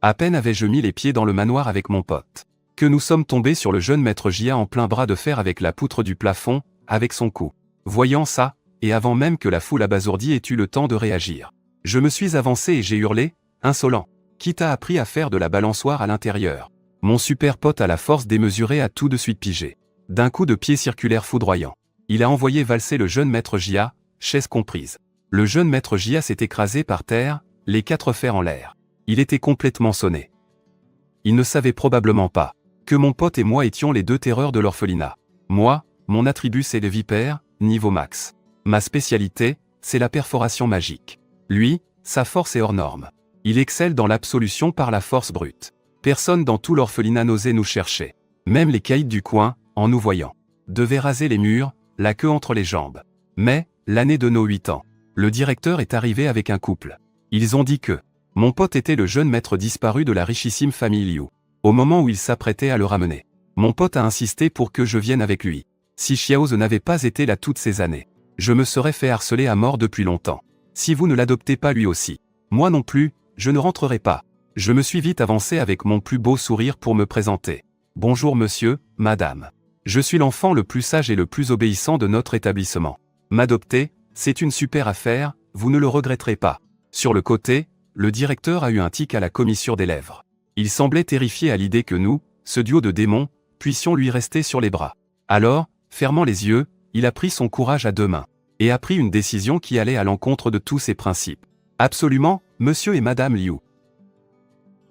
À peine avais-je mis les pieds dans le manoir avec mon pote, que nous sommes tombés sur le jeune maître Jia en plein bras de fer avec la poutre du plafond, avec son cou. Voyant ça, et avant même que la foule abasourdie ait eu le temps de réagir, je me suis avancé et j'ai hurlé, insolent, qui t'a appris à faire de la balançoire à l'intérieur? Mon super pote à la force démesurée a tout de suite pigé. D'un coup de pied circulaire foudroyant, il a envoyé valser le jeune maître Jia, chaise comprise. Le jeune maître Jia s'est écrasé par terre, les 4 fers en l'air. Il était complètement sonné. Il ne savait probablement pas que mon pote et moi étions les 2 terreurs de l'orphelinat. Moi, mon attribut c'est le vipère, niveau max. Ma spécialité, c'est la perforation magique. Lui, sa force est hors norme. Il excelle dans l'absolution par la force brute. Personne dans tout l'orphelinat n'osait nous chercher. Même les caïds du coin, en nous voyant, devaient raser les murs, la queue entre les jambes. Mais, l'année de nos 8 ans, le directeur est arrivé avec un couple. Ils ont dit que mon pote était le jeune maître disparu de la richissime famille Liu. Au moment où il s'apprêtait à le ramener, mon pote a insisté pour que je vienne avec lui. Si Xiaoze n'avait pas été là toutes ces années, je me serais fait harceler à mort depuis longtemps. Si vous ne l'adoptez pas lui aussi, moi non plus, je ne rentrerai pas. Je me suis vite avancé avec mon plus beau sourire pour me présenter. Bonjour monsieur, madame. Je suis l'enfant le plus sage et le plus obéissant de notre établissement. M'adopter, c'est une super affaire, vous ne le regretterez pas. Sur le côté, le directeur a eu un tic à la commissure des lèvres. Il semblait terrifié à l'idée que nous, ce duo de démons, puissions lui rester sur les bras. Alors, fermant les yeux, il a pris son courage à 2 mains, et a pris une décision qui allait à l'encontre de tous ses principes. Absolument, monsieur et madame Liu.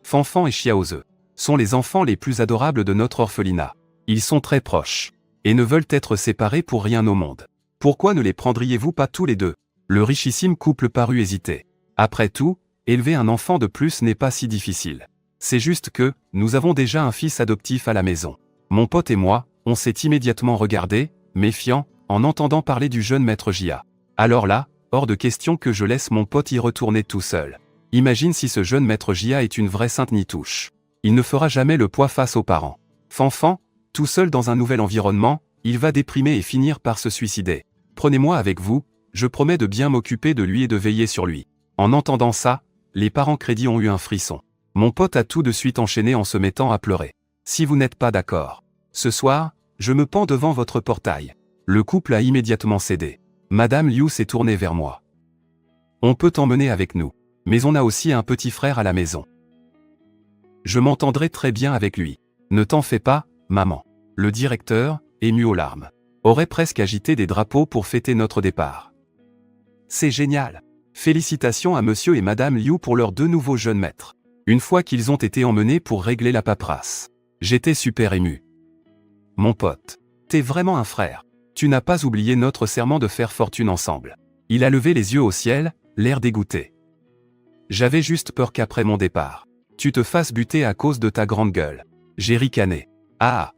Fanfan et Xiaoze sont les enfants les plus adorables de notre orphelinat. Ils sont très proches, et ne veulent être séparés pour rien au monde. Pourquoi ne les prendriez-vous pas tous les 2? Le richissime couple parut hésiter. Après tout, élever un enfant de plus n'est pas si difficile. C'est juste que, nous avons déjà un fils adoptif à la maison. Mon pote et moi, on s'est immédiatement regardés, méfiants, en entendant parler du jeune maître Jia. Alors là, hors de question que je laisse mon pote y retourner tout seul. Imagine si ce jeune maître Jia est une vraie sainte nitouche. Il ne fera jamais le poids face aux parents. Fanfan, tout seul dans un nouvel environnement, il va déprimer et finir par se suicider. Prenez-moi avec vous, je promets de bien m'occuper de lui et de veiller sur lui. En entendant ça, les parents crédits ont eu un frisson. Mon pote a tout de suite enchaîné en se mettant à pleurer. Si vous n'êtes pas d'accord, ce soir, je me pends devant votre portail. Le couple a immédiatement cédé. Madame Liu s'est tournée vers moi. On peut t'emmener avec nous, mais on a aussi un petit frère à la maison. Je m'entendrai très bien avec lui. Ne t'en fais pas, maman. Le directeur, ému aux larmes, aurait presque agité des drapeaux pour fêter notre départ. C'est génial. Félicitations à monsieur et madame Liu pour leurs 2 nouveaux jeunes maîtres. Une fois qu'ils ont été emmenés pour régler la paperasse, j'étais super ému. Mon pote, t'es vraiment un frère. Tu n'as pas oublié notre serment de faire fortune ensemble. Il a levé les yeux au ciel, l'air dégoûté. J'avais juste peur qu'après mon départ, tu te fasses buter à cause de ta grande gueule. J'ai ricané. Ah!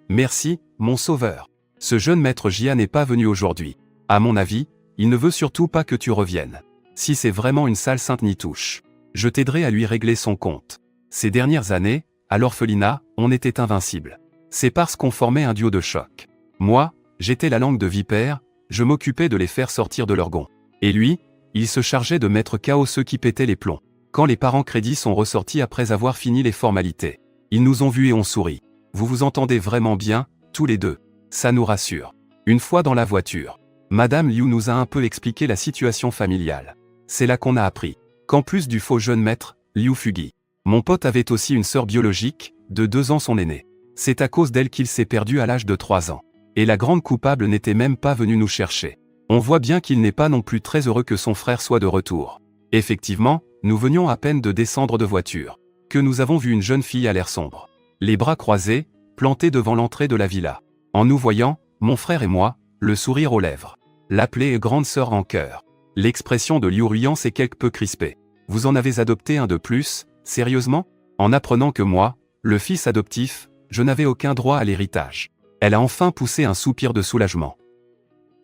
Merci, mon sauveur. Ce jeune maître Jia n'est pas venu aujourd'hui. À mon avis, il ne veut surtout pas que tu reviennes. Si c'est vraiment une sale sainte nitouche, je t'aiderai à lui régler son compte. Ces dernières années, à l'orphelinat, on était invincible. C'est parce qu'on formait un duo de choc. Moi, j'étais la langue de vipère, je m'occupais de les faire sortir de leur gond. Et lui, il se chargeait de mettre KO ceux qui pétaient les plombs. Quand les parents crédits sont ressortis après avoir fini les formalités, ils nous ont vus et ont souri. Vous vous entendez vraiment bien, tous les 2. Ça nous rassure. Une fois dans la voiture, Madame Liu nous a un peu expliqué la situation familiale. C'est là qu'on a appris qu'en plus du faux jeune maître, Liu Fugi, mon pote avait aussi une sœur biologique, de 2 ans son aînée. C'est à cause d'elle qu'il s'est perdu à l'âge de 3 ans. Et la grande coupable n'était même pas venue nous chercher. On voit bien qu'il n'est pas non plus très heureux que son frère soit de retour. Effectivement, nous venions à peine de descendre de voiture, que nous avons vu une jeune fille à l'air sombre, les bras croisés, plantée devant l'entrée de la villa. En nous voyant, mon frère et moi, le sourire aux lèvres, l'appelée grande sœur en cœur. L'expression de Liu Ruyan s'est quelque peu crispée. Vous en avez adopté un de plus, sérieusement? En apprenant que moi, le fils adoptif, je n'avais aucun droit à l'héritage. Elle a enfin poussé un soupir de soulagement.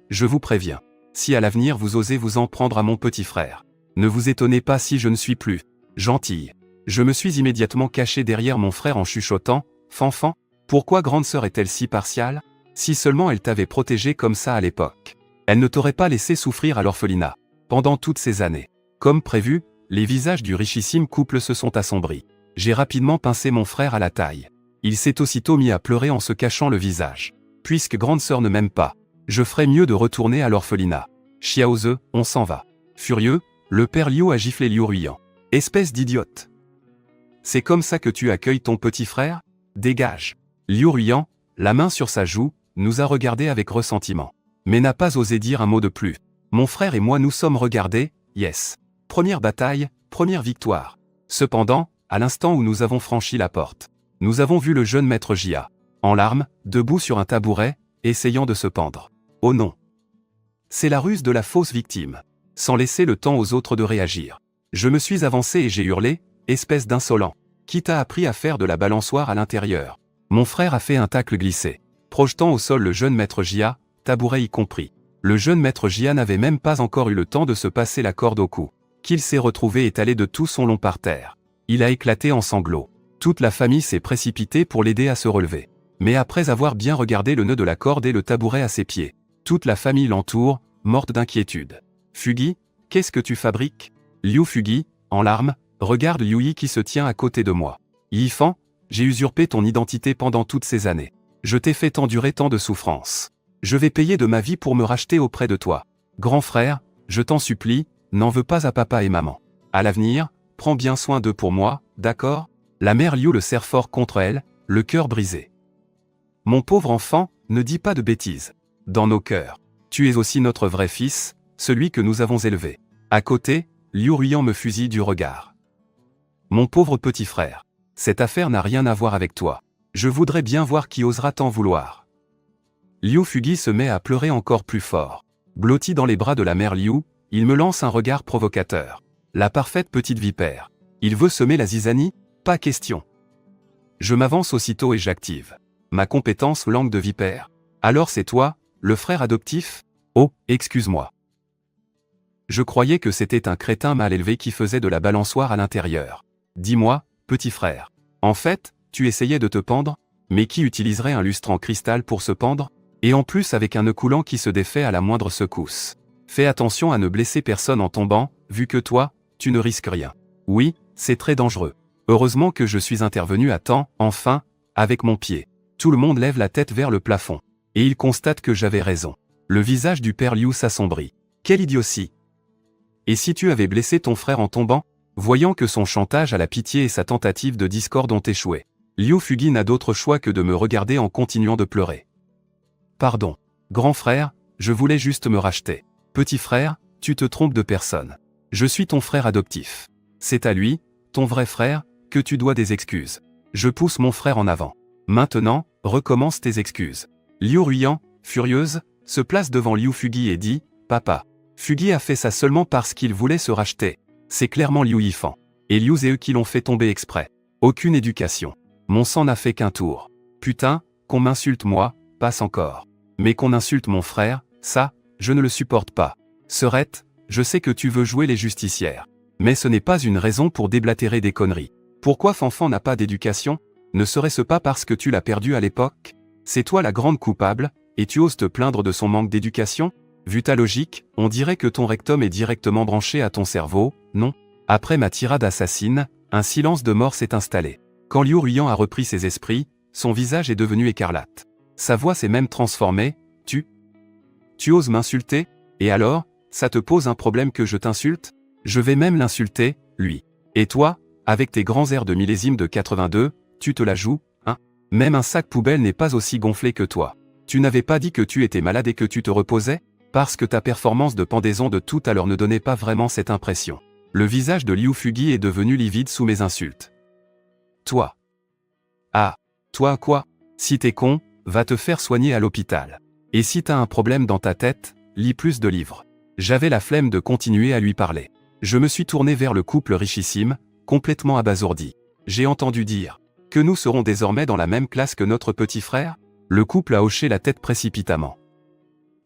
Je vous préviens, si à l'avenir vous osez vous en prendre à mon petit frère, ne vous étonnez pas si je ne suis plus gentille. Je me suis immédiatement caché derrière mon frère en chuchotant, Fanfan, pourquoi grande sœur est-elle si partiale? Si seulement elle t'avait protégé comme ça à l'époque, elle ne t'aurait pas laissé souffrir à l'orphelinat, pendant toutes ces années. Comme prévu, les visages du richissime couple se sont assombris. J'ai rapidement pincé mon frère à la taille. Il s'est aussitôt mis à pleurer en se cachant le visage. Puisque grande sœur ne m'aime pas, je ferais mieux de retourner à l'orphelinat. Xiaoze, on s'en va. Furieux, le père Liu a giflé Liu Ruyan. Espèce d'idiote. C'est comme ça que tu accueilles ton petit frère? Dégage. Liu Ruyan, la main sur sa joue, nous a regardés avec ressentiment. Mais n'a pas osé dire un mot de plus. Mon frère et moi nous sommes regardés, yes. Première bataille, première victoire. Cependant, à l'instant où nous avons franchi la porte, nous avons vu le jeune maître Jia, en larmes, debout sur un tabouret, essayant de se pendre. Oh non! C'est la ruse de la fausse victime. Sans laisser le temps aux autres de réagir. Je me suis avancé et j'ai hurlé, espèce d'insolent. Qui t'a appris à faire de la balançoire à l'intérieur? Mon frère a fait un tacle glissé, projetant au sol le jeune maître Jia, tabouret y compris. Le jeune maître Jia n'avait même pas encore eu le temps de se passer la corde au cou, qu'il s'est retrouvé étalé de tout son long par terre. Il a éclaté en sanglots. Toute la famille s'est précipitée pour l'aider à se relever. Mais après avoir bien regardé le nœud de la corde et le tabouret à ses pieds, toute la famille l'entoure, morte d'inquiétude. Fugi, qu'est-ce que tu fabriques? Liu Fugi, en larmes, regarde Liu Yi qui se tient à côté de moi. Yifan, j'ai usurpé ton identité pendant toutes ces années. Je t'ai fait endurer tant de souffrances. Je vais payer de ma vie pour me racheter auprès de toi. Grand frère, je t'en supplie, n'en veux pas à papa et maman. À l'avenir, prends bien soin d'eux pour moi, d'accord? La mère Liu le serre fort contre elle, le cœur brisé. Mon pauvre enfant, ne dis pas de bêtises. Dans nos cœurs, tu es aussi notre vrai fils, celui que nous avons élevé. À côté, Liu Ruyan me fusille du regard. Mon pauvre petit frère, cette affaire n'a rien à voir avec toi. Je voudrais bien voir qui osera t'en vouloir. Liu Fugi se met à pleurer encore plus fort. Blotti dans les bras de la mère Liu, il me lance un regard provocateur. La parfaite petite vipère. Il veut semer la zizanie? Pas question. Je m'avance aussitôt et j'active ma compétence langue de vipère. Alors c'est toi, le frère adoptif? Oh, excuse-moi. Je croyais que c'était un crétin mal élevé qui faisait de la balançoire à l'intérieur. Dis-moi, petit frère. En fait, tu essayais de te pendre? Mais qui utiliserait un lustre en cristal pour se pendre? Et en plus avec un nœud coulant qui se défait à la moindre secousse. Fais attention à ne blesser personne en tombant, vu que toi, tu ne risques rien. Oui, c'est très dangereux. Heureusement que je suis intervenu à temps, enfin, avec mon pied. Tout le monde lève la tête vers le plafond. Et il constate que j'avais raison. Le visage du père Liu s'assombrit. Quelle idiotie! Et si tu avais blessé ton frère en tombant? Voyant que son chantage à la pitié et sa tentative de discorde ont échoué, Liu Fugi n'a d'autre choix que de me regarder en continuant de pleurer. Pardon. Grand frère, je voulais juste me racheter. Petit frère, tu te trompes de personne. Je suis ton frère adoptif. C'est à lui, ton vrai frère, que tu dois des excuses. Je pousse mon frère en avant. Maintenant, recommence tes excuses. Liu Ruyan, furieuse, se place devant Liu Fugi et dit, « Papa, Fugi a fait ça seulement parce qu'il voulait se racheter. C'est clairement Liu Yifan. Et Liu Zhe qui l'ont fait tomber exprès. Aucune éducation. Mon sang n'a fait qu'un tour. Putain, qu'on m'insulte moi, passe encore. Mais qu'on insulte mon frère, ça, je ne le supporte pas. Serette, je sais que tu veux jouer les justicières. Mais ce n'est pas une raison pour déblatérer des conneries. Pourquoi Fanfan n'a pas d'éducation? Ne serait-ce pas parce que tu l'as perdu à l'époque? C'est toi la grande coupable, et tu oses te plaindre de son manque d'éducation? Vu ta logique, on dirait que ton rectum est directement branché à ton cerveau, non? Après ma tirade assassine, un silence de mort s'est installé. Quand Liu Ruyan a repris ses esprits, son visage est devenu écarlate. Sa voix s'est même transformée, Tu oses m'insulter? Et alors, ça te pose un problème que je t'insulte? Je vais même l'insulter, lui. Et toi, avec tes grands airs de millésime de 82, tu te la joues, hein? Même un sac poubelle n'est pas aussi gonflé que toi. Tu n'avais pas dit que tu étais malade et que tu te reposais? Parce que ta performance de pendaison de tout à l'heure ne donnait pas vraiment cette impression. Le visage de Liu Fugi est devenu livide sous mes insultes. Toi. Ah. Toi quoi? Si t'es con, va te faire soigner à l'hôpital. Et si t'as un problème dans ta tête, lis plus de livres. J'avais la flemme de continuer à lui parler. Je me suis tourné vers le couple richissime, complètement abasourdi. J'ai entendu dire que nous serons désormais dans la même classe que notre petit frère? Le couple a hoché la tête précipitamment.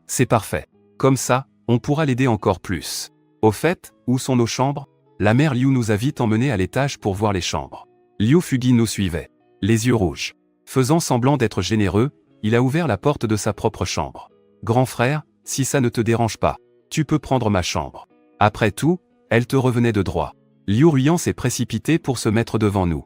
C'est parfait. Comme ça, on pourra l'aider encore plus. Au fait, où sont nos chambres? La mère Liu nous a vite emmenés à l'étage pour voir les chambres. Liu Fugi nous suivait, les yeux rouges. Faisant semblant d'être généreux, il a ouvert la porte de sa propre chambre. Grand frère, si ça ne te dérange pas, tu peux prendre ma chambre. Après tout, elle te revenait de droit. Liu Ruyan s'est précipité pour se mettre devant nous.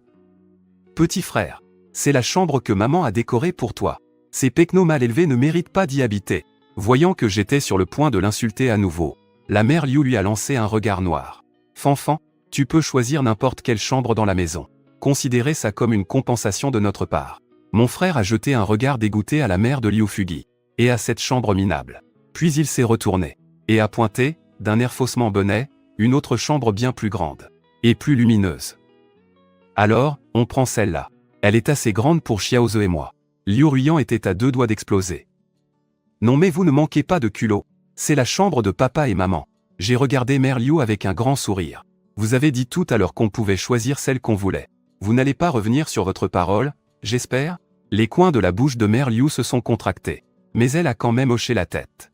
Petit frère, c'est la chambre que maman a décorée pour toi. Ces pecnos mal élevés ne méritent pas d'y habiter. Voyant que j'étais sur le point de l'insulter à nouveau, la mère Liu lui a lancé un regard noir. Fanfan, tu peux choisir n'importe quelle chambre dans la maison. Considérez ça comme une compensation de notre part. Mon frère a jeté un regard dégoûté à la mère de Liu Fugi, et à cette chambre minable. Puis il s'est retourné, et a pointé, d'un air faussement bonnet, une autre chambre bien plus grande, et plus lumineuse. Alors, on prend celle-là. Elle est assez grande pour Xiaoze et moi. Liu Ruyan était à 2 doigts d'exploser. Non mais vous ne manquez pas de culot. C'est la chambre de papa et maman. J'ai regardé Mère Liu avec un grand sourire. Vous avez dit tout à l'heure qu'on pouvait choisir celle qu'on voulait. Vous n'allez pas revenir sur votre parole, j'espère? Les coins de la bouche de Mère Liu se sont contractés. Mais elle a quand même hoché la tête.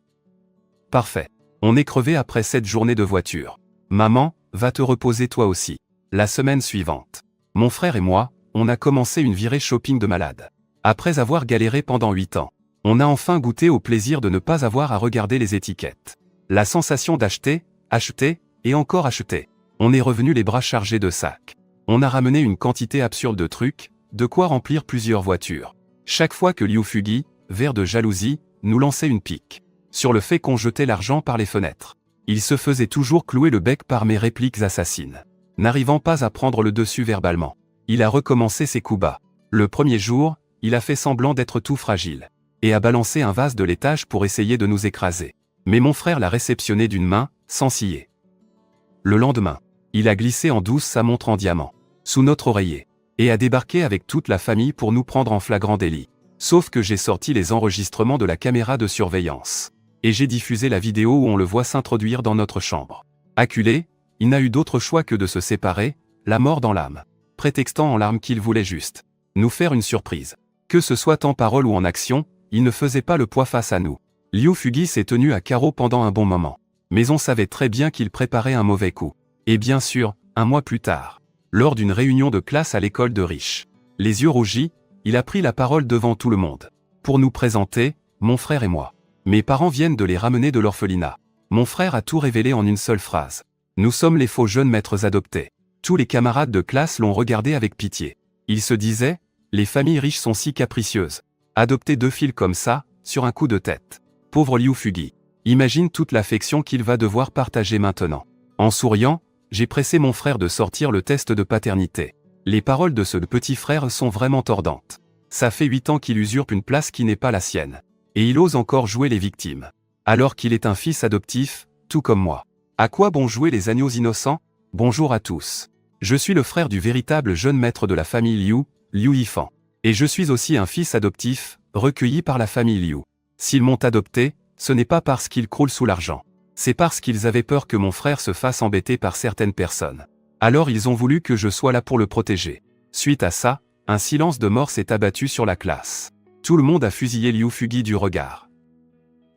Parfait. On est crevé après cette journée de voiture. Maman, va te reposer toi aussi. La semaine suivante, mon frère et moi, on a commencé une virée shopping de malade. Après avoir galéré pendant 8 ans, on a enfin goûté au plaisir de ne pas avoir à regarder les étiquettes. La sensation d'acheter, acheter, et encore acheter. On est revenu les bras chargés de sacs. On a ramené une quantité absurde de trucs, de quoi remplir plusieurs voitures. Chaque fois que Liu Fugi, vert de jalousie, nous lançait une pique sur le fait qu'on jetait l'argent par les fenêtres. Il se faisait toujours clouer le bec par mes répliques assassines. N'arrivant pas à prendre le dessus verbalement, il a recommencé ses coups bas. Le premier jour, il a fait semblant d'être tout fragile, et a balancé un vase de l'étage pour essayer de nous écraser. Mais mon frère l'a réceptionné d'une main, sans scier. Le lendemain, il a glissé en douce sa montre en diamant, sous notre oreiller, et a débarqué avec toute la famille pour nous prendre en flagrant délit. Sauf que j'ai sorti les enregistrements de la caméra de surveillance. Et j'ai diffusé la vidéo où on le voit s'introduire dans notre chambre. Acculé, il n'a eu d'autre choix que de se séparer, la mort dans l'âme, prétextant en larmes qu'il voulait juste nous faire une surprise. Que ce soit en parole ou en action, il ne faisait pas le poids face à nous. Liu Fugi s'est tenu à carreau pendant un bon moment. Mais on savait très bien qu'il préparait un mauvais coup. Et bien sûr, un mois plus tard, lors d'une réunion de classe à l'école de Rich, les yeux rougis, il a pris la parole devant tout le monde. Pour nous présenter, mon frère et moi. Mes parents viennent de les ramener de l'orphelinat. Mon frère a tout révélé en une seule phrase. Nous sommes les faux jeunes maîtres adoptés. Tous les camarades de classe l'ont regardé avec pitié. Ils se disaient, les familles riches sont si capricieuses. Adopter 2 filles comme ça, sur un coup de tête. Pauvre Liu Fugi. Imagine toute l'affection qu'il va devoir partager maintenant. En souriant, j'ai pressé mon frère de sortir le test de paternité. Les paroles de ce petit frère sont vraiment tordantes. Ça fait 8 ans qu'il usurpe une place qui n'est pas la sienne. Et il ose encore jouer les victimes. Alors qu'il est un fils adoptif, tout comme moi. À quoi bon jouer les agneaux innocents? Bonjour à tous. Je suis le frère du véritable jeune maître de la famille Liu, Liu Yifan. Et je suis aussi un fils adoptif, recueilli par la famille Liu. S'ils m'ont adopté, ce n'est pas parce qu'ils croulent sous l'argent. C'est parce qu'ils avaient peur que mon frère se fasse embêter par certaines personnes. Alors ils ont voulu que je sois là pour le protéger. Suite à ça, un silence de mort s'est abattu sur la classe. Tout le monde a fusillé Liu Fugi du regard.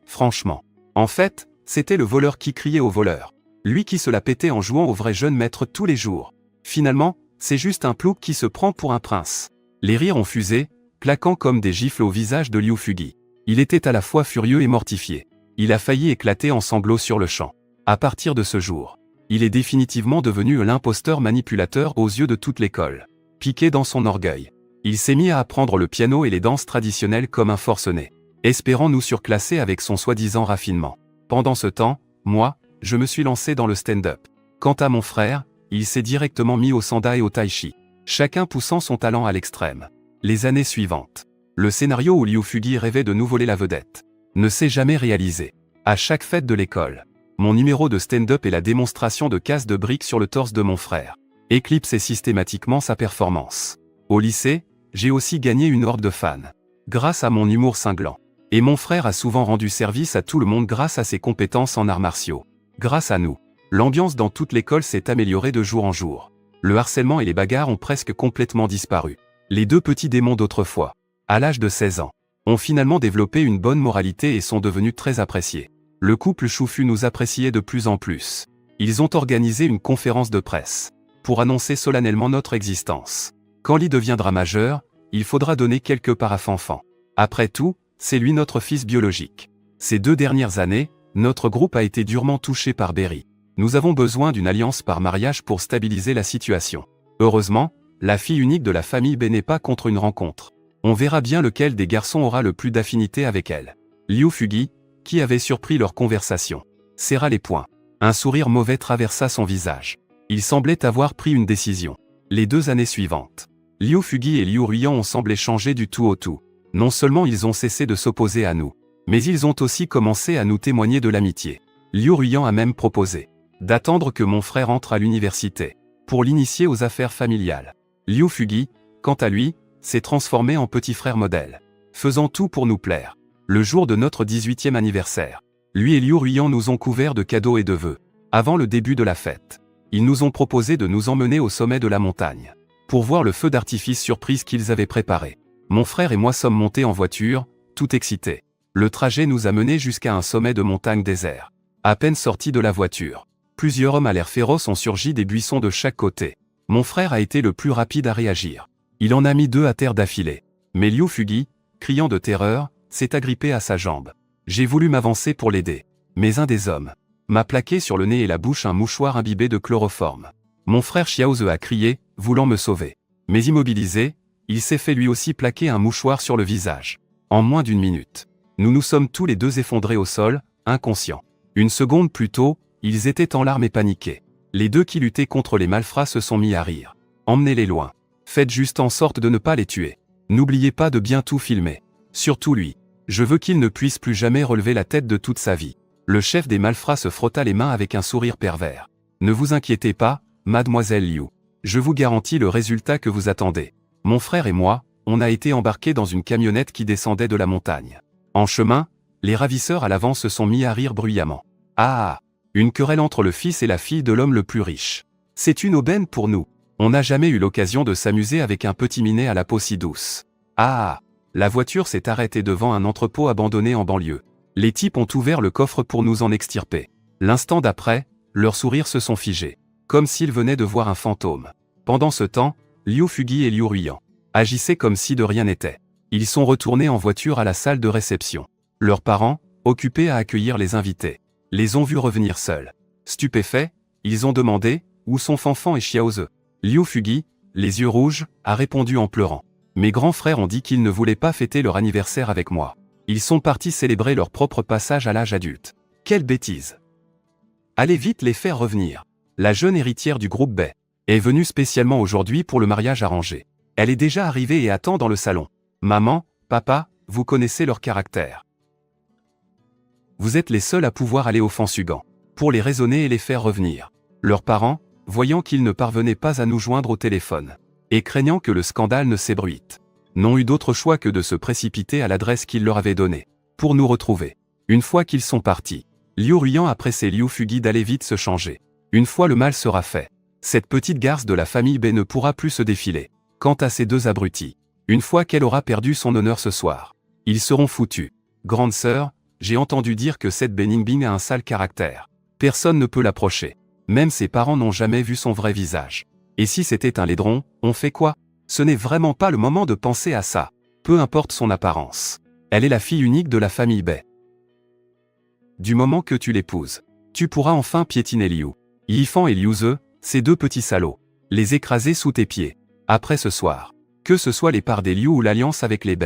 Franchement. En fait, c'était le voleur qui criait au voleur. Lui qui se la pétait en jouant au vrai jeune maître tous les jours. Finalement, c'est juste un plouc qui se prend pour un prince. Les rires ont fusé, claquant comme des gifles au visage de Liu Fugi. Il était à la fois furieux et mortifié. Il a failli éclater en sanglots sur le champ. À partir de ce jour, il est définitivement devenu l'imposteur manipulateur aux yeux de toute l'école. Piqué dans son orgueil, il s'est mis à apprendre le piano et les danses traditionnelles comme un forcené, espérant nous surclasser avec son soi-disant raffinement. Pendant ce temps, moi, je me suis lancé dans le stand-up. Quant à mon frère, il s'est directement mis au sanda et au tai chi, chacun poussant son talent à l'extrême. Les années suivantes, le scénario où Liu Fugi rêvait de nous voler la vedette ne s'est jamais réalisé. À chaque fête de l'école, mon numéro de stand-up et la démonstration de casse de briques sur le torse de mon frère éclipsaient systématiquement sa performance. Au lycée, j'ai aussi gagné une horde de fans, grâce à mon humour cinglant. Et mon frère a souvent rendu service à tout le monde grâce à ses compétences en arts martiaux. Grâce à nous, l'ambiance dans toute l'école s'est améliorée de jour en jour. Le harcèlement et les bagarres ont presque complètement disparu. Les 2 petits démons d'autrefois, à l'âge de 16 ans, ont finalement développé une bonne moralité et sont devenus très appréciés. Le couple Chouffu nous appréciait de plus en plus. Ils ont organisé une conférence de presse pour annoncer solennellement notre existence. Quand Li deviendra majeur, il faudra donner quelques parts à Fanfan. Après tout, c'est lui notre fils biologique. Ces 2 dernières années, notre groupe a été durement touché par Berry. Nous avons besoin d'une alliance par mariage pour stabiliser la situation. Heureusement, la fille unique de la famille B n'est pas contre une rencontre. On verra bien lequel des garçons aura le plus d'affinité avec elle. Liu Fugi, qui avait surpris leur conversation, serra les poings. Un sourire mauvais traversa son visage. Il semblait avoir pris une décision. Les 2 années suivantes, Liu Fugi et Liu Ruiyan ont semblé changer du tout au tout. Non seulement ils ont cessé de s'opposer à nous, mais ils ont aussi commencé à nous témoigner de l'amitié. Liu Ruiyan a même proposé d'attendre que mon frère entre à l'université pour l'initier aux affaires familiales. Liu Fugi, quant à lui, s'est transformé en petit frère modèle, faisant tout pour nous plaire. Le jour de notre 18e anniversaire, lui et Liu Ruiyan nous ont couverts de cadeaux et de vœux. Avant le début de la fête, ils nous ont proposé de nous emmener au sommet de la montagne pour voir le feu d'artifice surprise qu'ils avaient préparé. Mon frère et moi sommes montés en voiture, tout excités. Le trajet nous a menés jusqu'à un sommet de montagne désert. À peine sortis de la voiture, plusieurs hommes à l'air féroce ont surgi des buissons de chaque côté. Mon frère a été le plus rapide à réagir. Il en a mis 2 à terre d'affilée. Mais Liu Fugi, criant de terreur, s'est agrippé à sa jambe. J'ai voulu m'avancer pour l'aider. Mais un des hommes m'a plaqué sur le nez et la bouche un mouchoir imbibé de chloroforme. Mon frère Xiaoze a crié, voulant me sauver. Mais immobilisé, il s'est fait lui aussi plaquer un mouchoir sur le visage. En moins d'1 minute, nous nous sommes tous les 2 effondrés au sol, inconscients. 1 seconde plus tôt, ils étaient en larmes et paniqués. Les 2 qui luttaient contre les malfrats se sont mis à rire. Emmenez-les loin. Faites juste en sorte de ne pas les tuer. N'oubliez pas de bien tout filmer. Surtout lui. Je veux qu'il ne puisse plus jamais relever la tête de toute sa vie. Le chef des malfrats se frotta les mains avec un sourire pervers. Ne vous inquiétez pas, mademoiselle Liu. Je vous garantis le résultat que vous attendez. Mon frère et moi, on a été embarqués dans une camionnette qui descendait de la montagne. En chemin, les ravisseurs à l'avant se sont mis à rire bruyamment. Ah! Une querelle entre le fils et la fille de l'homme le plus riche. C'est une aubaine pour nous. On n'a jamais eu l'occasion de s'amuser avec un petit minet à la peau si douce. Ah! La voiture s'est arrêtée devant un entrepôt abandonné en banlieue. Les types ont ouvert le coffre pour nous en extirper. L'instant d'après, leurs sourires se sont figés, comme s'ils venaient de voir un fantôme. Pendant ce temps, Liu Fugi et Liu Ruiyan agissaient comme si de rien n'était. Ils sont retournés en voiture à la salle de réception. Leurs parents, occupés à accueillir les invités, les ont vus revenir seuls. Stupéfaits, ils ont demandé « Où sont Fanfan et Xiaoze ?» Liu Fugi, les yeux rouges, a répondu en pleurant. Mes grands frères ont dit qu'ils ne voulaient pas fêter leur anniversaire avec moi. Ils sont partis célébrer leur propre passage à l'âge adulte. Quelle bêtise! Allez vite les faire revenir. La jeune héritière du groupe B est venue spécialement aujourd'hui pour le mariage arrangé. Elle est déjà arrivée et attend dans le salon. Maman, papa, vous connaissez leur caractère. Vous êtes les seuls à pouvoir aller au Fansugan pour les raisonner et les faire revenir. Leurs parents, voyant qu'ils ne parvenaient pas à nous joindre au téléphone, et craignant que le scandale ne s'ébruite, n'ont eu d'autre choix que de se précipiter à l'adresse qu'ils leur avaient donnée, pour nous retrouver. Une fois qu'ils sont partis, Liu Ruiyan a pressé Liu Fugi d'aller vite se changer. Une fois le mal sera fait, cette petite garce de la famille B ne pourra plus se défiler. Quant à ces 2 abrutis, une fois qu'elle aura perdu son honneur ce soir, ils seront foutus. Grande sœur, j'ai entendu dire que cette Beningbing a un sale caractère. Personne ne peut l'approcher. Même ses parents n'ont jamais vu son vrai visage. Et si c'était un laidron, on fait quoi? Ce n'est vraiment pas le moment de penser à ça. Peu importe son apparence. Elle est la fille unique de la famille B. Du moment que tu l'épouses, tu pourras enfin piétiner Liu Yifan et Liuze, ces 2 petits salauds. Les écraser sous tes pieds. Après ce soir, que ce soit les parts des Liu ou l'alliance avec les B.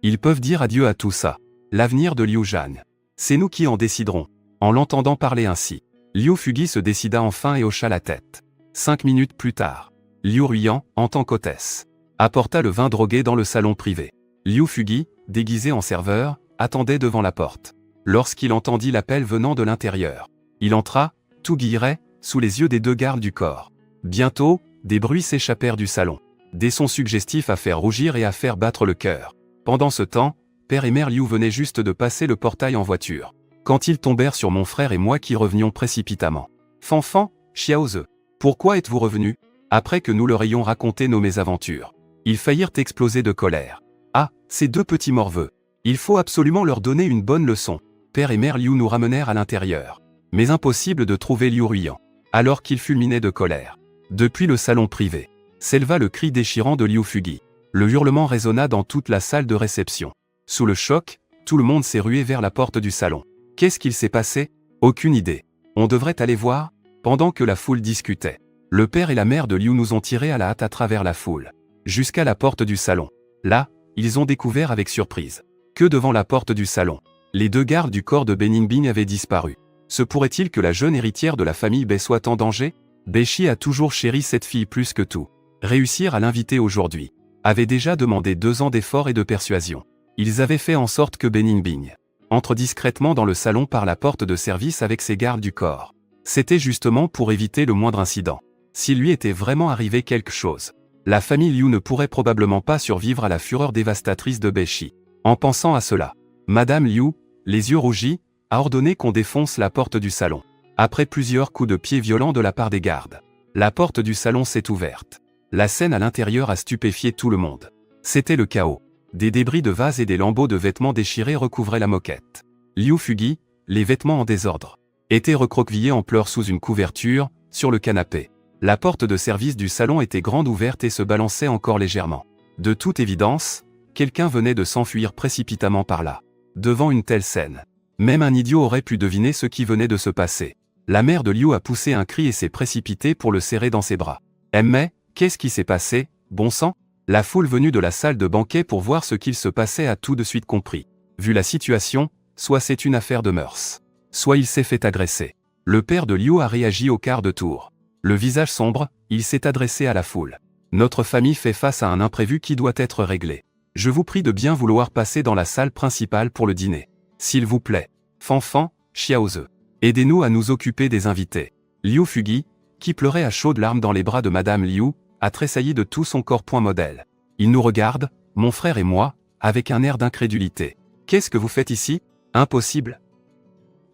Ils peuvent dire adieu à tout ça. L'avenir de Liu Zhan, c'est nous qui en déciderons. En l'entendant parler ainsi, Liu Fugi se décida enfin et hocha la tête. 5 minutes plus tard, Liu Ruiyan, en tant qu'hôtesse, apporta le vin drogué dans le salon privé. Liu Fugi, déguisé en serveur, attendait devant la porte. Lorsqu'il entendit l'appel venant de l'intérieur, il entra, tout guilleret, sous les yeux des 2 gardes du corps. Bientôt, des bruits s'échappèrent du salon. Des sons suggestifs à faire rougir et à faire battre le cœur. Pendant ce temps, père et mère Liu venaient juste de passer le portail en voiture, quand ils tombèrent sur mon frère et moi qui revenions précipitamment. Fanfan, Xiaoze, pourquoi êtes-vous revenus? Après que nous leur ayons raconté nos mésaventures, ils faillirent exploser de colère. Ah, ces 2 petits morveux. Il faut absolument leur donner une bonne leçon. Père et mère Liu nous ramenèrent à l'intérieur. Mais impossible de trouver Liu Ruiyan, alors qu'il fulminait de colère. Depuis le salon privé, s'éleva le cri déchirant de Liu Fugi. Le hurlement résonna dans toute la salle de réception. Sous le choc, tout le monde s'est rué vers la porte du salon. Qu'est-ce qu'il s'est passé? Aucune idée. On devrait aller voir ?» Pendant que la foule discutait, le père et la mère de Liu nous ont tirés à la hâte à travers la foule, jusqu'à la porte du salon. Là, ils ont découvert avec surprise que devant la porte du salon, les 2 gardes du corps de Beningbing avaient disparu. Se pourrait-il que la jeune héritière de la famille Bei soit en danger? Beshi a toujours chéri cette fille plus que tout. Réussir à l'inviter aujourd'hui avait déjà demandé 2 ans d'efforts et de persuasion. Ils avaient fait en sorte que Beningbing entre discrètement dans le salon par la porte de service avec ses gardes du corps. C'était justement pour éviter le moindre incident. S'il lui était vraiment arrivé quelque chose, la famille Liu ne pourrait probablement pas survivre à la fureur dévastatrice de Beshi. En pensant à cela, Madame Liu, les yeux rougis, a ordonné qu'on défonce la porte du salon. Après plusieurs coups de pied violents de la part des gardes, la porte du salon s'est ouverte. La scène à l'intérieur a stupéfié tout le monde. C'était le chaos. Des débris de vases et des lambeaux de vêtements déchirés recouvraient la moquette. Liu Fugi, les vêtements en désordre, étaient recroquevillés en pleurs sous une couverture, sur le canapé. La porte de service du salon était grande ouverte et se balançait encore légèrement. De toute évidence, quelqu'un venait de s'enfuir précipitamment par là. Devant une telle scène, même un idiot aurait pu deviner ce qui venait de se passer. La mère de Liu a poussé un cri et s'est précipitée pour le serrer dans ses bras. Mais, qu'est-ce qui s'est passé, bon sang? La foule venue de la salle de banquet pour voir ce qu'il se passait a tout de suite compris. Vu la situation, soit c'est une affaire de mœurs, soit il s'est fait agresser. Le père de Liu a réagi au quart de tour. Le visage sombre, il s'est adressé à la foule. Notre famille fait face à un imprévu qui doit être réglé. Je vous prie de bien vouloir passer dans la salle principale pour le dîner. S'il vous plaît. Fanfan, Xiaoze. Aidez-nous à nous occuper des invités. Liu Fugi, qui pleurait à chaudes larmes dans les bras de Madame Liu, a tressailli de tout son corps. Modèle. Il nous regarde, mon frère et moi, avec un air d'incrédulité. Qu'est-ce que vous faites ici? Impossible.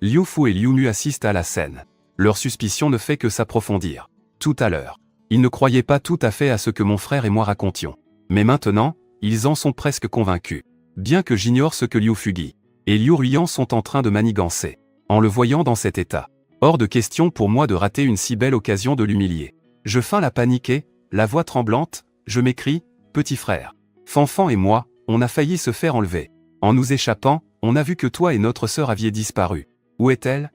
Liu Fu et Liu Mu assistent à la scène. Leur suspicion ne fait que s'approfondir. Tout à l'heure, ils ne croyaient pas tout à fait à ce que mon frère et moi racontions. Mais maintenant, ils en sont presque convaincus. Bien que j'ignore ce que Liu Fugi et Liu Ruyan sont en train de manigancer. En le voyant dans cet état, hors de question pour moi de rater une si belle occasion de l'humilier. Je feins la paniquer, la voix tremblante, je m'écrie, petit frère. Fanfan et moi, on a failli se faire enlever. En nous échappant, on a vu que toi et notre sœur aviez disparu. Où est-elle?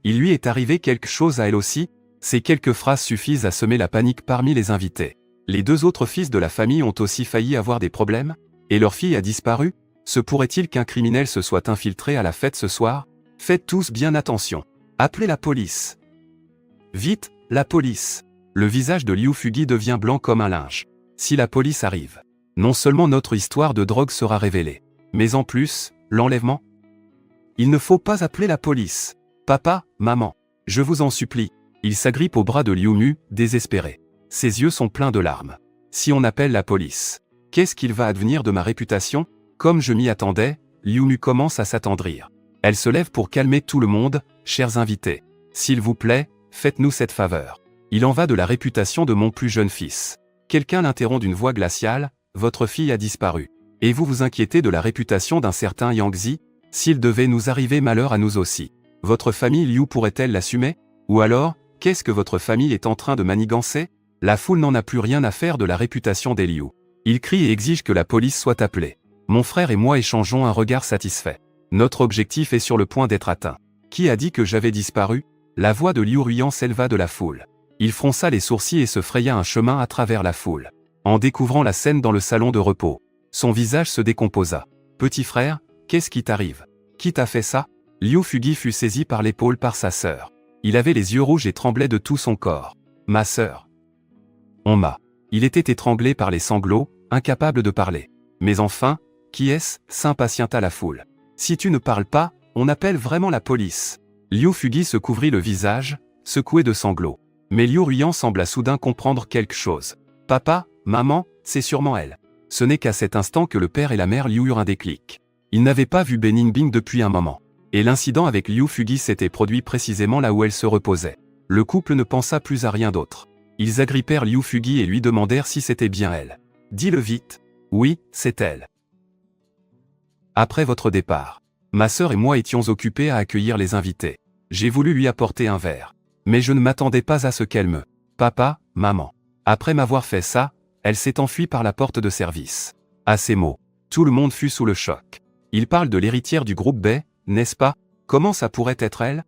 Il lui est arrivé quelque chose à elle aussi? Ces quelques phrases suffisent à semer la panique parmi les invités. Les 2 autres fils de la famille ont aussi failli avoir des problèmes? Et leur fille a disparu? Se pourrait-il qu'un criminel se soit infiltré à la fête ce soir? Faites tous bien attention. Appelez la police. Vite, la police. Le visage de Liu Fugi devient blanc comme un linge. Si la police arrive, non seulement notre histoire de drogue sera révélée, mais en plus, l'enlèvement. Il ne faut pas appeler la police. Papa, maman, je vous en supplie. Il s'agrippe au bras de Liu Mu, désespéré. Ses yeux sont pleins de larmes. Si on appelle la police, qu'est-ce qu'il va advenir de ma réputation? Comme je m'y attendais, Liu Mu commence à s'attendrir. Elle se lève pour calmer tout le monde, chers invités. S'il vous plaît, faites-nous cette faveur. Il en va de la réputation de mon plus jeune fils. Quelqu'un l'interrompt d'une voix glaciale, votre fille a disparu. Et vous vous inquiétez de la réputation d'un certain Yangzi? S'il devait nous arriver malheur à nous aussi, votre famille Liu pourrait-elle l'assumer? Ou alors, qu'est-ce que votre famille est en train de manigancer? La foule n'en a plus rien à faire de la réputation des Liu. Il crie et exige que la police soit appelée. Mon frère et moi échangeons un regard satisfait. Notre objectif est sur le point d'être atteint. Qui a dit que j'avais disparu? La voix de Liu Ruyan s'éleva de la foule. Il fronça les sourcils et se fraya un chemin à travers la foule. En découvrant la scène dans le salon de repos, son visage se décomposa. Petit frère, qu'est-ce qui t'arrive? Qui t'a fait ça? Liu Fugi fut saisi par l'épaule par sa sœur. Il avait les yeux rouges et tremblait de tout son corps. Ma sœur. On m'a. Il était étranglé par les sanglots, incapable de parler. Mais enfin, qui est-ce? S'impatienta la foule. Si tu ne parles pas, on appelle vraiment la police. Liu Fugi se couvrit le visage, secoué de sanglots. Mais Liu Ruyan sembla soudain comprendre quelque chose. Papa, maman, c'est sûrement elle. Ce n'est qu'à cet instant que le père et la mère Liu eurent un déclic. Ils n'avaient pas vu Beningbing depuis un moment. Et l'incident avec Liu Fugi s'était produit précisément là où elle se reposait. Le couple ne pensa plus à rien d'autre. Ils agrippèrent Liu Fugi et lui demandèrent si c'était bien elle. Dis-le vite. Oui, c'est elle. Après votre départ, ma sœur et moi étions occupés à accueillir les invités. J'ai voulu lui apporter un verre. Mais je ne m'attendais pas à ce qu'elle me... Papa, maman. Après m'avoir fait ça, elle s'est enfuie par la porte de service. À ces mots, tout le monde fut sous le choc. Il parle de l'héritière du groupe Bei, n'est-ce pas? Comment ça pourrait être elle?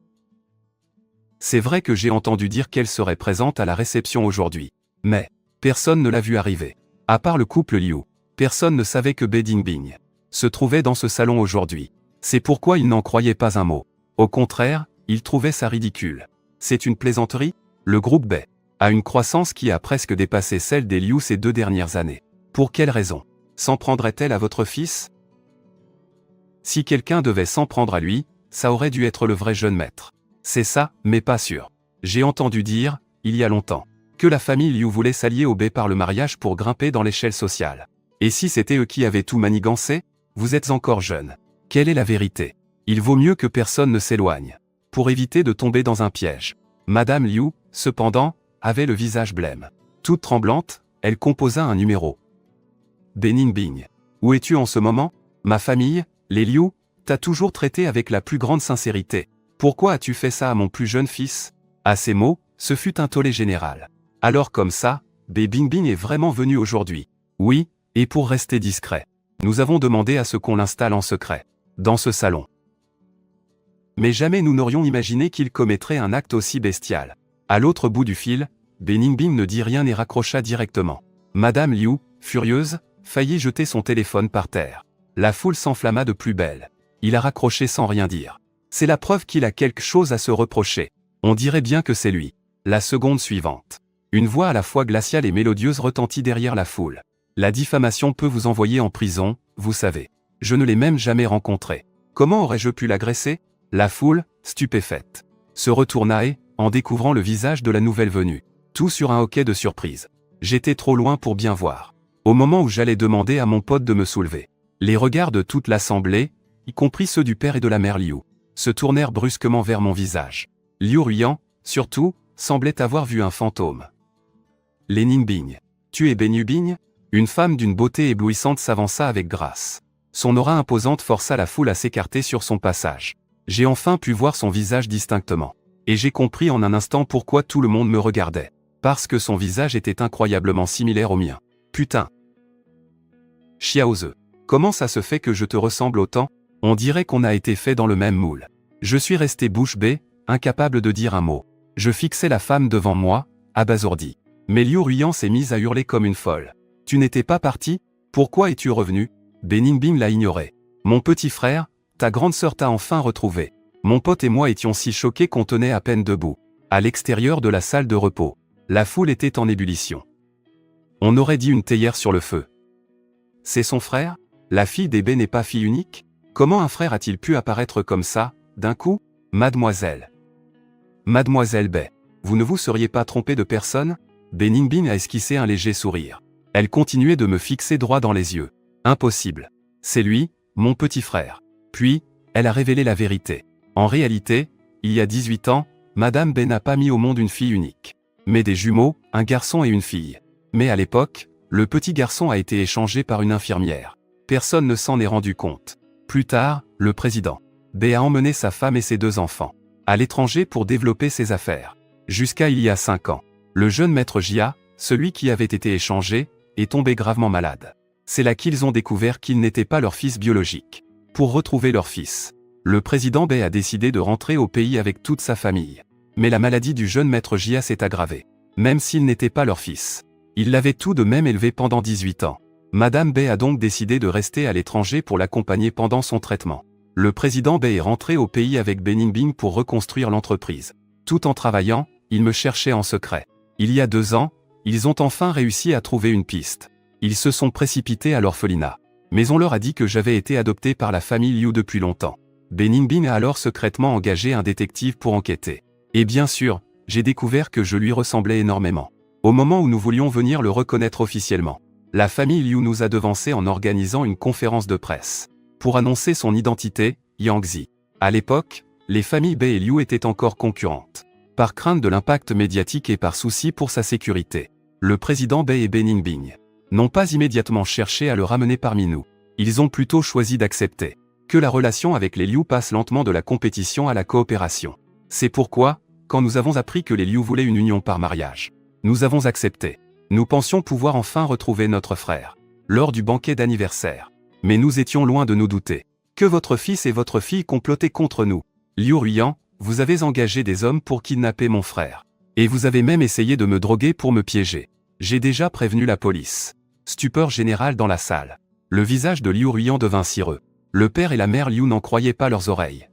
C'est vrai que j'ai entendu dire qu'elle serait présente à la réception aujourd'hui. Mais, personne ne l'a vue arriver. À part le couple Liu, personne ne savait que Bei Dingbing se trouvait dans ce salon aujourd'hui. C'est pourquoi il n'en croyait pas un mot. Au contraire, il trouvait ça ridicule. C'est une plaisanterie? Le groupe Bei a une croissance qui a presque dépassé celle des Liu ces 2 dernières années. Pour quelle raison s'en prendrait-elle à votre fils? Si quelqu'un devait s'en prendre à lui, ça aurait dû être le vrai jeune maître. C'est ça, mais pas sûr. J'ai entendu dire, il y a longtemps, que la famille Liu voulait s'allier au Bei par le mariage pour grimper dans l'échelle sociale. Et si c'était eux qui avaient tout manigancé? Vous êtes encore jeune. Quelle est la vérité? Il vaut mieux que personne ne s'éloigne, pour éviter de tomber dans un piège. Madame Liu, cependant, avait le visage blême. Toute tremblante, elle composa un numéro. Bei Dingbing. Où es-tu en ce moment? Ma famille, les Liu, t'a toujours traité avec la plus grande sincérité. Pourquoi as-tu fait ça à mon plus jeune fils? À ces mots, ce fut un tollé général. Alors comme ça, Bei Dingbing est vraiment venu aujourd'hui. Oui, et pour rester discret. Nous avons demandé à ce qu'on l'installe en secret, dans ce salon. Mais jamais nous n'aurions imaginé qu'il commettrait un acte aussi bestial. À l'autre bout du fil, Bei Dingbing ne dit rien et raccrocha directement. Madame Liu, furieuse, faillit jeter son téléphone par terre. La foule s'enflamma de plus belle. Il a raccroché sans rien dire. C'est la preuve qu'il a quelque chose à se reprocher. On dirait bien que c'est lui. La seconde suivante. Une voix à la fois glaciale et mélodieuse retentit derrière la foule. La diffamation peut vous envoyer en prison, vous savez. Je ne l'ai même jamais rencontré. Comment aurais-je pu l'agresser? La foule, stupéfaite, se retourna et, en découvrant le visage de la nouvelle venue, tout sur un hoquet de surprise. J'étais trop loin pour bien voir. Au moment où j'allais demander à mon pote de me soulever, les regards de toute l'assemblée, y compris ceux du père et de la mère Liu, se tournèrent brusquement vers mon visage. Liu Ruiyan, surtout, semblait avoir vu un fantôme. Bei Dingbing. Tu es Bei Dingbing? Une femme d'une beauté éblouissante s'avança avec grâce. Son aura imposante força la foule à s'écarter sur son passage. J'ai enfin pu voir son visage distinctement. Et j'ai compris en un instant pourquoi tout le monde me regardait. Parce que son visage était incroyablement similaire au mien. Putain. Xiaoze. Comment ça se fait que je te ressemble autant? On dirait qu'on a été fait dans le même moule. Je suis resté bouche bée, incapable de dire un mot. Je fixais la femme devant moi, abasourdi. Mais Liu Ruiyan s'est mise à hurler comme une folle. Tu n'étais pas parti? Pourquoi es-tu revenu? Bei Dingbing l'a ignoré. Mon petit frère, ta grande sœur t'a enfin retrouvé. Mon pote et moi étions si choqués qu'on tenait à peine debout. À l'extérieur de la salle de repos, la foule était en ébullition. On aurait dit une théière sur le feu. C'est son frère? La fille des Bei n'est pas fille unique? Comment un frère a-t-il pu apparaître comme ça, d'un coup? Mademoiselle. Mademoiselle Bei, vous ne vous seriez pas trompée de personne? Bei Dingbing a esquissé un léger sourire. Elle continuait de me fixer droit dans les yeux. Impossible. C'est lui, mon petit frère. Puis, elle a révélé la vérité. En réalité, il y a 18 ans, Madame Bei n'a pas mis au monde une fille unique, mais des jumeaux, un garçon et une fille. Mais à l'époque, le petit garçon a été échangé par une infirmière. Personne ne s'en est rendu compte. Plus tard, le président Bei a emmené sa femme et ses 2 enfants à l'étranger pour développer ses affaires. Jusqu'à il y a 5 ans, le jeune maître Jia, celui qui avait été échangé, est tombé gravement malade. C'est là qu'ils ont découvert qu'il n'était pas leur fils biologique. Pour retrouver leur fils, le président Bei a décidé de rentrer au pays avec toute sa famille. Mais la maladie du jeune maître Jia s'est aggravée. Même s'il n'était pas leur fils, il l'avait tout de même élevé pendant 18 ans. Madame Bei a donc décidé de rester à l'étranger pour l'accompagner pendant son traitement. Le président Bei est rentré au pays avec Bei Dingbing pour reconstruire l'entreprise. Tout en travaillant, il me cherchait en secret. Il y a 2 ans, ils ont enfin réussi à trouver une piste. Ils se sont précipités à l'orphelinat. Mais on leur a dit que j'avais été adopté par la famille Liu depuis longtemps. Bei Dingbing a alors secrètement engagé un détective pour enquêter. Et bien sûr, j'ai découvert que je lui ressemblais énormément. Au moment où nous voulions venir le reconnaître officiellement, la famille Liu nous a devancés en organisant une conférence de presse pour annoncer son identité, Yangzi. À l'époque, les familles Bei et Liu étaient encore concurrentes. Par crainte de l'impact médiatique et par souci pour sa sécurité, le président Bei et Bei Dingbing n'ont pas immédiatement cherché à le ramener parmi nous. Ils ont plutôt choisi d'accepter que la relation avec les Liu passe lentement de la compétition à la coopération. C'est pourquoi, quand nous avons appris que les Liu voulaient une union par mariage, nous avons accepté. Nous pensions pouvoir enfin retrouver notre frère lors du banquet d'anniversaire. Mais nous étions loin de nous douter que votre fils et votre fille complotaient contre nous. Liu Ruiyan, Vous avez engagé des hommes pour kidnapper mon frère. Et vous avez même essayé de me droguer pour me piéger. J'ai déjà prévenu la police. Stupeur générale dans la salle. Le visage de Liu Ruiyan devint cireux. Le père et la mère Liu n'en croyaient pas leurs oreilles.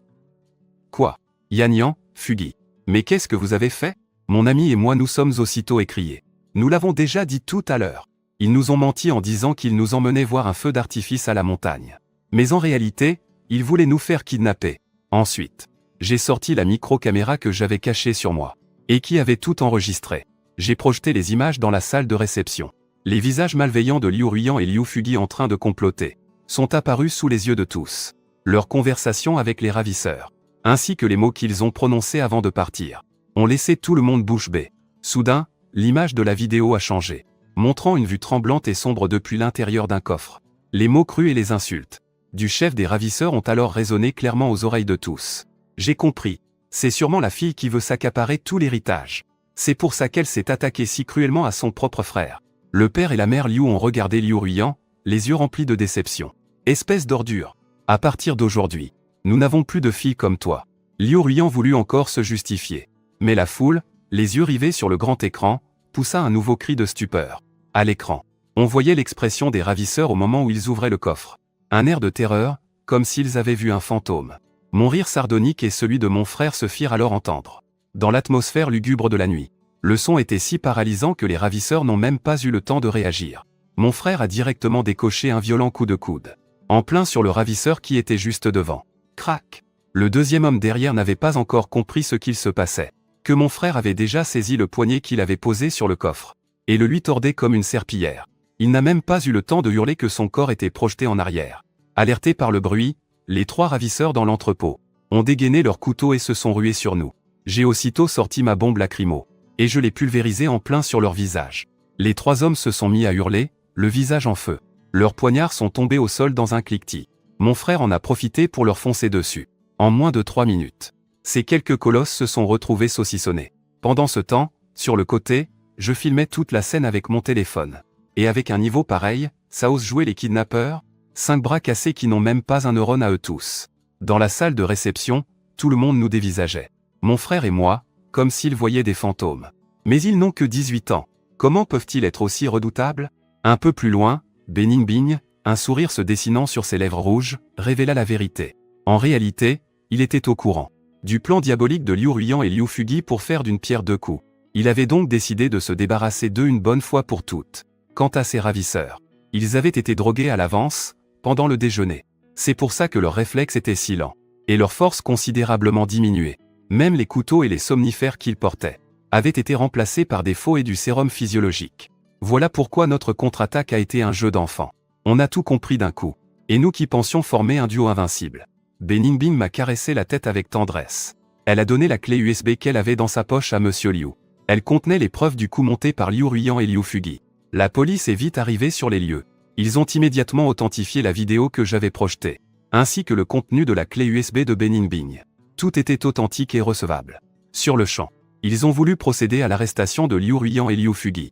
Quoi? Yan, Fugi. Mais qu'est-ce que vous avez fait? Mon ami et moi nous sommes aussitôt écriés. Nous l'avons déjà dit tout à l'heure. Ils nous ont menti en disant qu'ils nous emmenaient voir un feu d'artifice à la montagne. Mais en réalité, ils voulaient nous faire kidnapper. Ensuite, j'ai sorti la micro-caméra que j'avais cachée sur moi. Et qui avait tout enregistré. J'ai projeté les images dans la salle de réception. Les visages malveillants de Liu Ruiyan et Liu Fugi en train de comploter sont apparus sous les yeux de tous. Leur conversation avec les ravisseurs, ainsi que les mots qu'ils ont prononcés avant de partir, ont laissé tout le monde bouche bée. Soudain, l'image de la vidéo a changé, montrant une vue tremblante et sombre depuis l'intérieur d'un coffre. Les mots crus et les insultes du chef des ravisseurs ont alors résonné clairement aux oreilles de tous. J'ai compris. C'est sûrement la fille qui veut s'accaparer tout l'héritage. C'est pour ça qu'elle s'est attaquée si cruellement à son propre frère. Le père et la mère Liu ont regardé Liu Ruiyan, les yeux remplis de déception. Espèce d'ordure. À partir d'aujourd'hui, nous n'avons plus de filles comme toi. Liu Ruiyan voulut encore se justifier. Mais la foule, les yeux rivés sur le grand écran, poussa un nouveau cri de stupeur. À l'écran, on voyait l'expression des ravisseurs au moment où ils ouvraient le coffre. Un air de terreur, comme s'ils avaient vu un fantôme. Mon rire sardonique et celui de mon frère se firent alors entendre. Dans l'atmosphère lugubre de la nuit, le son était si paralysant que les ravisseurs n'ont même pas eu le temps de réagir. Mon frère a directement décoché un violent coup de coude, en plein sur le ravisseur qui était juste devant. Crac! Le deuxième homme derrière n'avait pas encore compris ce qu'il se passait, que mon frère avait déjà saisi le poignet qu'il avait posé sur le coffre, et le lui tordait comme une serpillière. Il n'a même pas eu le temps de hurler que son corps était projeté en arrière. Alertés par le bruit, les trois ravisseurs dans l'entrepôt ont dégainé leurs couteaux et se sont rués sur nous. J'ai aussitôt sorti ma bombe lacrymo, et je l'ai pulvérisée en plein sur leur visage. Les trois hommes se sont mis à hurler, le visage en feu. Leurs poignards sont tombés au sol dans un cliquetis. Mon frère en a profité pour leur foncer dessus. En moins de 3 minutes, ces quelques colosses se sont retrouvés saucissonnés. Pendant ce temps, sur le côté, je filmais toute la scène avec mon téléphone. Et avec un niveau pareil, ça ose jouer les kidnappeurs? 5 bras cassés qui n'ont même pas un neurone à eux tous. Dans la salle de réception, tout le monde nous dévisageait. Mon frère et moi, comme s'ils voyaient des fantômes. Mais ils n'ont que 18 ans. Comment peuvent-ils être aussi redoutables? Un peu plus loin, Bening Bing, un sourire se dessinant sur ses lèvres rouges, révéla la vérité. En réalité, il était au courant du plan diabolique de Liu Ruiyan et Liu Fugi pour faire d'une pierre deux coups. Il avait donc décidé de se débarrasser d'eux une bonne fois pour toutes. Quant à ses ravisseurs, ils avaient été drogués à l'avance, pendant le déjeuner. C'est pour ça que leurs réflexes étaient si lents, et leur force considérablement diminuée. Même les couteaux et les somnifères qu'ils portaient avaient été remplacés par des faux et du sérum physiologique. Voilà pourquoi notre contre-attaque a été un jeu d'enfant. On a tout compris d'un coup. Et nous qui pensions former un duo invincible. Bening Bing m'a caressé la tête avec tendresse. Elle a donné la clé USB qu'elle avait dans sa poche à Monsieur Liu. Elle contenait les preuves du coup monté par Liu Ruiyan et Liu Fugi. La police est vite arrivée sur les lieux. Ils ont immédiatement authentifié la vidéo que j'avais projetée, ainsi que le contenu de la clé USB de Bening Bing. Tout était authentique et recevable. Sur le champ, ils ont voulu procéder à l'arrestation de Liu Ruiyan et Liu Fugi.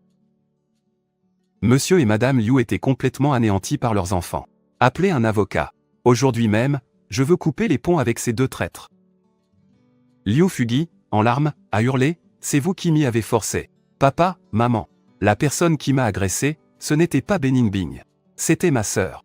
Monsieur et Madame Liu étaient complètement anéantis par leurs enfants. Appelez un avocat. Aujourd'hui même, je veux couper les ponts avec ces deux traîtres. Liu Fugi, en larmes, a hurlé, c'est vous qui m'y avez forcé. Papa, maman. La personne qui m'a agressé, ce n'était pas Bening Bing. C'était ma sœur.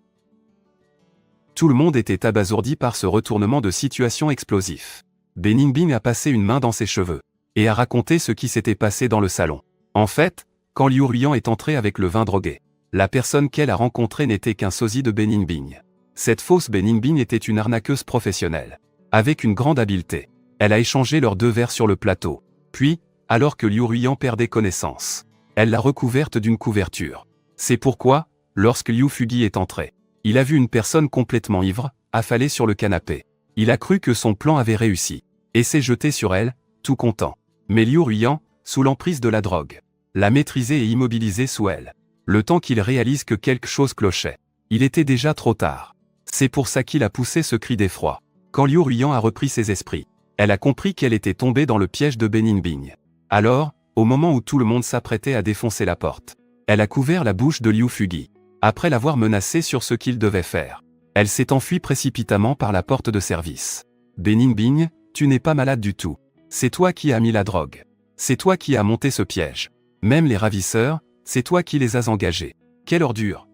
Tout le monde était abasourdi par ce retournement de situation explosif. Bening Bing a passé une main dans ses cheveux, et a raconté ce qui s'était passé dans le salon. En fait, quand Liu Ruiyan est entré avec le vin drogué, la personne qu'elle a rencontrée n'était qu'un sosie de Bening Bing. Cette fausse Bening Bing était une arnaqueuse professionnelle. Avec une grande habileté, elle a échangé leurs 2 verres sur le plateau. Puis, alors que Liu Ruiyan perdait connaissance, elle l'a recouverte d'une couverture. C'est pourquoi, lorsque Liu Fugi est entré, il a vu une personne complètement ivre, affalée sur le canapé. Il a cru que son plan avait réussi, et s'est jeté sur elle, tout content. Mais Liu Ruiyan, sous l'emprise de la drogue, l'a maîtrisé et immobilisé sous elle. Le temps qu'il réalise que quelque chose clochait, il était déjà trop tard. C'est pour ça qu'il a poussé ce cri d'effroi. Quand Liu Ruiyan a repris ses esprits, elle a compris qu'elle était tombée dans le piège de Bening Bing. Alors, au moment où tout le monde s'apprêtait à défoncer la porte, elle a couvert la bouche de Liu Fugi. Après l'avoir menacé sur ce qu'il devait faire, elle s'est enfuie précipitamment par la porte de service. Bening Bing, Tu n'es pas malade du tout. C'est toi qui as mis la drogue. C'est toi qui as monté ce piège. Même les ravisseurs, c'est toi qui les as engagés. Quelle ordure!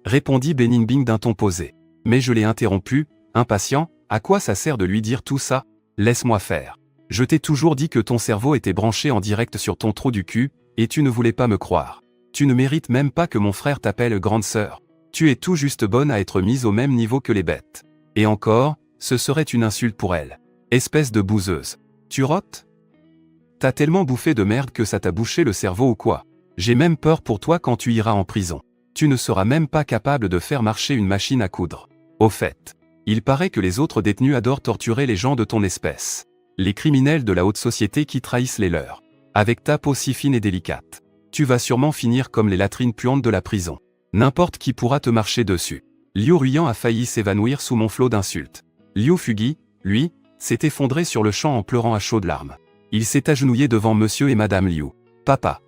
Répondit Bening Bing d'un ton posé. Mais je l'ai interrompu, impatient, à quoi ça sert de lui dire tout ça? Laisse-moi faire. Je t'ai toujours dit que ton cerveau était branché en direct sur ton trou du cul, et tu ne voulais pas me croire. Tu ne mérites même pas que mon frère t'appelle grande sœur. Tu es tout juste bonne à être mise au même niveau que les bêtes. Et encore, ce serait une insulte pour elle. Espèce de bouseuse. Tu rotes? T'as tellement bouffé de merde que ça t'a bouché le cerveau ou quoi? J'ai même peur pour toi quand tu iras en prison. Tu ne seras même pas capable de faire marcher une machine à coudre. Au fait, il paraît que les autres détenus adorent torturer les gens de ton espèce. Les criminels de la haute société qui trahissent les leurs. Avec ta peau si fine et délicate. Tu vas sûrement finir comme les latrines puantes de la prison. N'importe qui pourra te marcher dessus. Liu Ruyan a failli s'évanouir sous mon flot d'insultes. Liu Fugui, lui, s'est effondré sur le champ en pleurant à chaudes larmes. Il s'est agenouillé devant monsieur et madame Liu. Papa.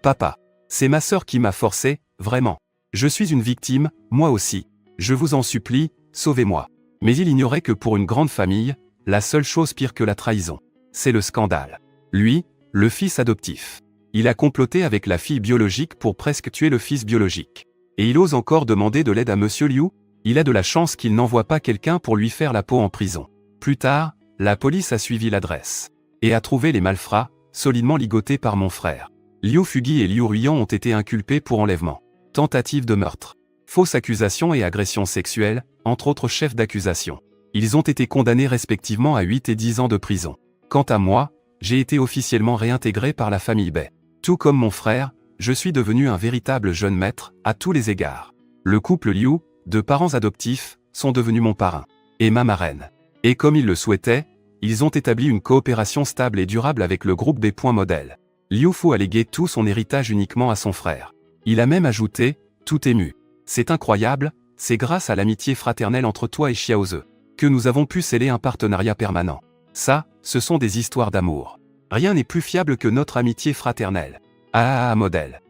Papa. C'est ma sœur qui m'a forcé, vraiment. Je suis une victime, moi aussi. Je vous en supplie, sauvez-moi. Mais il ignorait que pour une grande famille, la seule chose pire que la trahison, c'est le scandale. Lui, le fils adoptif. Il a comploté avec la fille biologique pour presque tuer le fils biologique. Et il ose encore demander de l'aide à monsieur Liu? Il a de la chance qu'il n'envoie pas quelqu'un pour lui faire la peau en prison. Plus tard, la police a suivi l'adresse. Et a trouvé les malfrats, solidement ligotés par mon frère. Liu Fugui et Liu Ruyan ont été inculpés pour enlèvement, tentative de meurtre, fausse accusation et agression sexuelle, entre autres chefs d'accusation. Ils ont été condamnés respectivement à 8 et 10 ans de prison. Quant à moi, j'ai été officiellement réintégré par la famille Bai. Tout comme mon frère, je suis devenu un véritable jeune maître, à tous les égards. Le couple Liu, de parents adoptifs, sont devenus mon parrain. Et ma marraine. Et comme ils le souhaitaient, ils ont établi une coopération stable et durable avec le groupe B. Modèle. Liu Fu a légué tout son héritage uniquement à son frère. Il a même ajouté, tout ému. C'est incroyable, c'est grâce à l'amitié fraternelle entre toi et Xiaoze que nous avons pu sceller un partenariat permanent. Ça, ce sont des histoires d'amour. Rien n'est plus fiable que notre amitié fraternelle. Ah, Modèle.